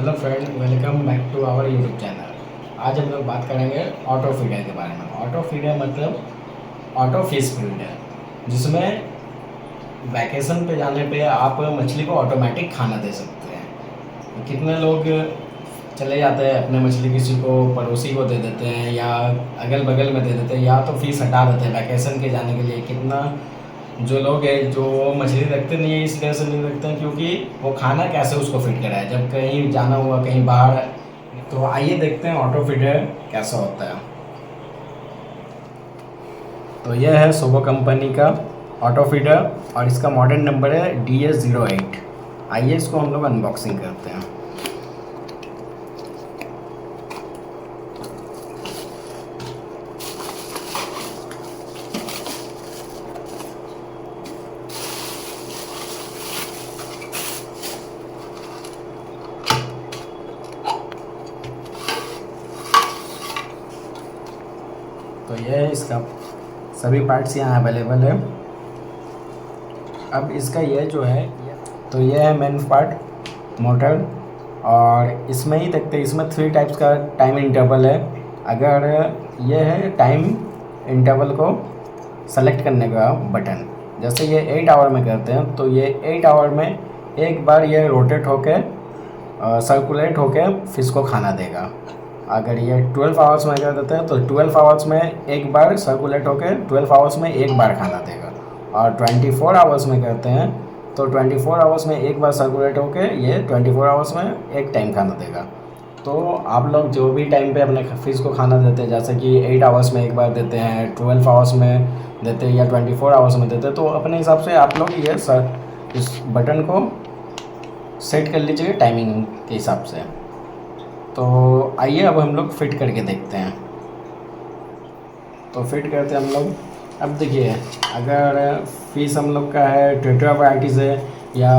Hello friend, welcome back to our YouTube channel. आज हम लोग बात करेंगे ऑटो फीडर के बारे में। ऑटो फीडर मतलब ऑटो फिश फीडर, जिसमें वैकेशन पे जाने पे आप मछली को ऑटोमेटिक खाना दे सकते हैं। कितने लोग चले जाते हैं अपने मछली किसी को पड़ोसी को दे देते हैं या अगल बगल में दे देते हैं या तो फीस हटा देते हैं वैकेशन के जाने के लिए। कितना जो लोग हैं जो मछली रखते नहीं है, इसलिए से नहीं रखते हैं क्योंकि वो खाना कैसे उसको फिट कराए जब कहीं जाना हुआ कहीं बाहर। तो आइए देखते हैं ऑटो फीडर कैसा होता है। तो यह है सोबो कंपनी का ऑटो फीडर और इसका मॉडल नंबर है DS08। आइए इसको हम लोग अनबॉक्सिंग करते हैं। तो यह है इसका सभी पार्ट्स यहाँ अवेलेबल है। अब इसका यह जो है, तो यह है मेन पार्ट मोटर, और इसमें ही देखते हैं इसमें 3 टाइप्स का टाइम इंटरवल है। अगर यह है टाइम इंटरवल को सेलेक्ट करने का बटन, जैसे ये 8 आवर में करते हैं तो ये 8 आवर में एक बार ये रोटेट होके सर्कुलेट होके फिश को खाना देगा। अगर ये 12 आवर्स में कर देते हैं तो 12 आवर्स में एक बार सर्कुलेट होकर 12 आवर्स में एक बार खाना देगा। और 24 आवर्स में करते हैं तो 24 आवर्स में एक बार सर्कुलेट होकर ये 24 आवर्स में एक टाइम खाना देगा। तो आप लोग जो भी टाइम पे अपने फिश को खाना देते हैं, जैसे कि 8 आवर्स में एक बार देते हैं, 12 आवर्स में देते हैं या 24 आवर्स में देते हैं, तो अपने हिसाब से आप लोग ये इस बटन को सेट कर लीजिए टाइमिंग के हिसाब से। तो आइए अब हम लोग फिट करके देखते हैं। तो फिट करते हैं हम लोग। अब देखिए, अगर फिश हम लोग का है टेट्रा वैराइटीज़ है या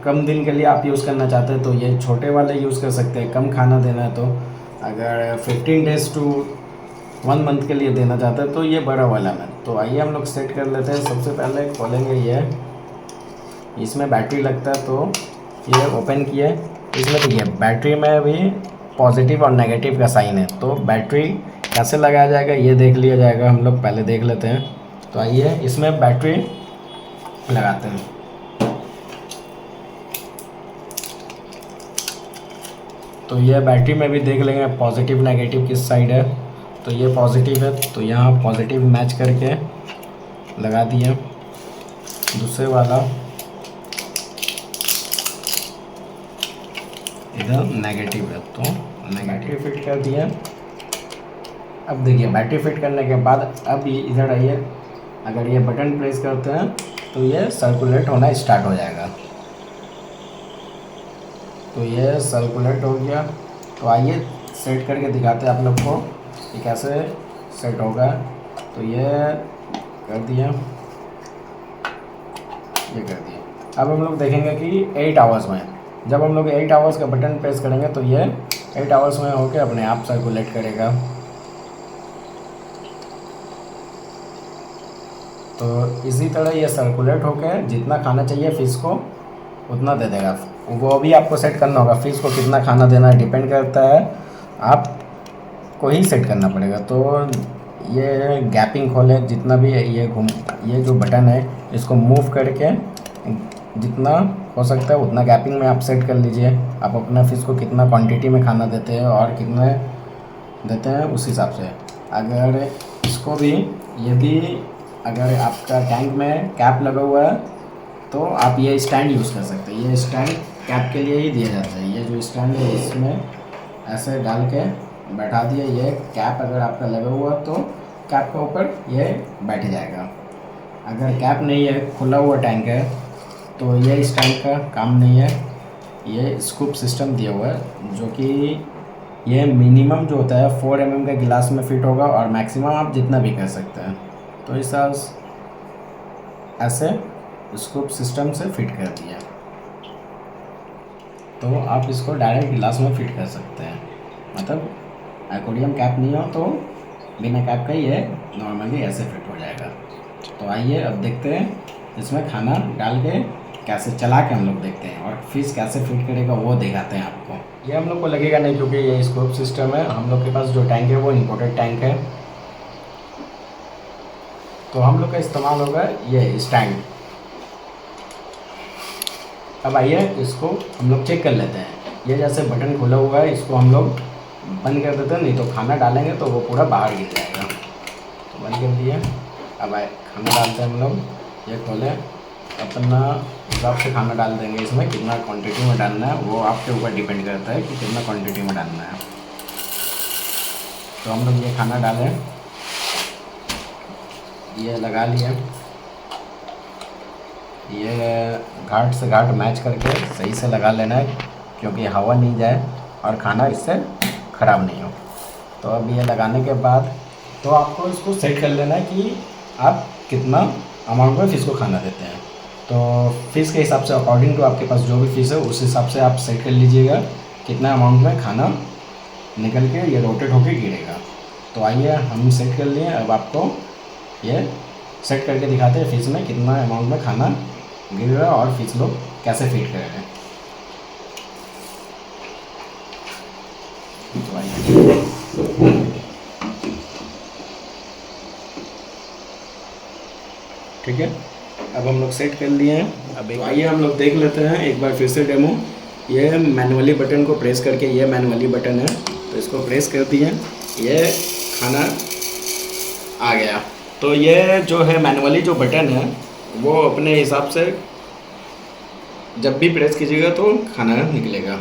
कम दिन के लिए आप यूज़ करना चाहते हैं तो ये छोटे वाले यूज़ कर सकते हैं। कम खाना देना है तो अगर 15 डेज़ टू 1 मंथ के लिए देना चाहते हैं तो ये बड़ा वाला में। तो आइए हम लोग सेट कर लेते हैं। सबसे पहले खोलेंगे ये, इसमें बैटरी लगता है तो ये ओपन किए। इसमें देखिए बैटरी में भी पॉजिटिव और नेगेटिव का साइन है, तो बैटरी कैसे लगाया जाएगा ये देख लिया जाएगा। हम लोग पहले देख लेते हैं। तो आइए इसमें बैटरी लगाते हैं। तो ये बैटरी में भी देख लेंगे पॉजिटिव नेगेटिव किस साइड है। तो ये पॉजिटिव है तो यहाँ पॉजिटिव मैच करके लगा दिए। दूसरे वाला इधर नेगेटिव है तो नेगेटिव फिट कर दिया। अब देखिए बैटरी फिट करने के बाद अब ये इधर आइए, अगर ये बटन प्रेस करते हैं तो ये सर्कुलेट होना स्टार्ट हो जाएगा। तो ये सर्कुलेट हो गया। तो आइए सेट करके दिखाते हैं आप लोग को कि कैसे सेट होगा। तो ये कर दिया, ये कर दिया। अब हम लोग देखेंगे कि 8 आवर्स में, जब हम लोग 8 आवर्स का बटन प्रेस करेंगे तो ये 8 आवर्स में होके अपने आप सर्कुलेट करेगा। तो इसी तरह ये सर्कुलेट होके जितना खाना चाहिए फ़िश को उतना दे देगा। वो भी आपको सेट करना होगा, फ़िश को कितना खाना देना डिपेंड करता है, आप को ही सेट करना पड़ेगा। तो ये गैपिंग खोले, जितना भी ये जो बटन है इसको मूव करके जितना हो सकता है उतना गैपिंग में आप सेट कर लीजिए। आप अपना फिश को कितना क्वांटिटी में खाना देते हैं और कितने देते हैं उस हिसाब से। अगर इसको भी, यदि अगर आपका टैंक में कैप लगा हुआ है तो आप ये स्टैंड यूज़ कर सकते हैं। ये स्टैंड कैप के लिए ही दिया जाता है। ये जो स्टैंड है इसमें ऐसे डाल के बैठा दिए। ये कैप अगर आपका लगा हुआ तो कैप के ऊपर ये बैठ जाएगा। अगर कैप नहीं है, खुला हुआ टैंक है, तो ये स्टैंड का काम नहीं है। ये स्कूप सिस्टम दिया हुआ है जो कि ये मिनिमम जो होता है 4 mm के गिलास में फिट होगा और मैक्सिमम आप जितना भी कर सकते हैं। तो इस ऐसे स्कूप सिस्टम से फिट कर दिया। तो आप इसको डायरेक्ट गिलास में फिट कर सकते हैं, मतलब एक्वेरियम कैप नहीं हो तो बिना कैप का ये नॉर्मली ऐसे फिट हो जाएगा। तो आइए अब देखते हैं इसमें खाना डाल के कैसे चला के हम लोग देखते हैं और फिश कैसे फिट करेगा वो दिखाते हैं आपको। ये हम लोग को लगेगा नहीं क्योंकि ये स्कोप सिस्टम है। हम लोग के पास जो टैंक है वो इम्पोर्टेड टैंक है, तो हम लोग का इस्तेमाल होगा ये स्टैंड। अब आइए इसको हम लोग चेक कर लेते हैं। ये जैसे बटन खुला हुआ है, इसको हम लोग बंद कर देते हैं, नहीं तो खाना डालेंगे तो वो पूरा बाहर गिर जाएगा। तो बंद कर दिए। अब आए खाना डालते हैं हम लोग। ये खोलें, अपना हिसाब से खाना डाल देंगे। इसमें कितना क्वांटिटी में डालना है वो आपके ऊपर डिपेंड करता है कि कितना क्वांटिटी में डालना है। तो हम लोग ये खाना डालें, ये लगा लिया। ये घाट से घाट मैच करके सही से लगा लेना है क्योंकि हवा नहीं जाए और खाना इससे ख़राब नहीं हो। तो अब ये लगाने के बाद तो आपको इसको सेट कर लेना है कि आप कितना अमाउंट में फ़िश को खाना देते हैं। तो फ़िश के हिसाब से अकॉर्डिंग टू आपके पास जो भी फ़िश है उस हिसाब से आप सेट कर लीजिएगा कितना अमाउंट में खाना निकल के ये रोटेट होके गिरेगा। तो आइए हम सेट कर लिए। अब आपको ये सेट करके दिखाते हैं फ़िश में कितना अमाउंट में खाना गिर रहा है और फ़िश लोग कैसे फीड कर रहे हैं। तो आइए, ठीक है, अब हम लोग सेट कर लिए हैं। अब तो आइए हम लोग देख लेते हैं एक बार फिर से डेमो। ये मैनुअली बटन को प्रेस करके, ये मैनुअली बटन है तो इसको प्रेस कर दिए, ये खाना आ गया। तो ये जो है मैनुअली जो बटन है वो अपने हिसाब से जब भी प्रेस कीजिएगा तो खाना निकलेगा।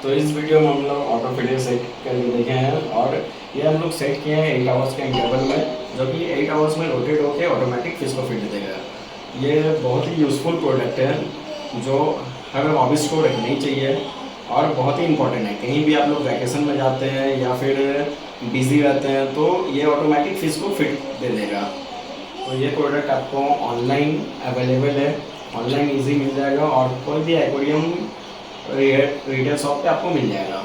तो इस वीडियो में हम लोग ऑटो फीडर सेट करके देखे हैं और ये हम लोग सेट किए हैं 8 आवर्स के इंटरवल में, जो कि 8 आवर्स में रोटेट होकर ऑटोमेटिक फिश को फीड देगा। ये बहुत ही यूज़फुल प्रोडक्ट है जो हर हॉबिस्ट को रखनी चाहिए और बहुत ही इंपॉर्टेंट है। कहीं भी आप लोग वैकेशन में जाते हैं या फिर बिज़ी रहते हैं तो ये ऑटोमेटिक फिश को फीड दे देगा। तो ये प्रोडक्ट आपको ऑनलाइन अवेलेबल है, ऑनलाइन ईजी मिल जाएगा और कोई भी एक्वेरियम रिटेल शॉप पे आपको मिल जाएगा।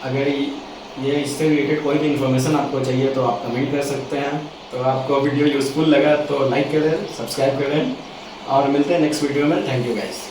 अगर ये इससे रिलेटेड कोई भी इन्फॉर्मेशन आपको चाहिए तो आप कमेंट कर सकते हैं। तो आपको वीडियो यूज़फुल लगा तो लाइक करें, सब्सक्राइब करें और मिलते हैं नेक्स्ट वीडियो में। Thank you guys.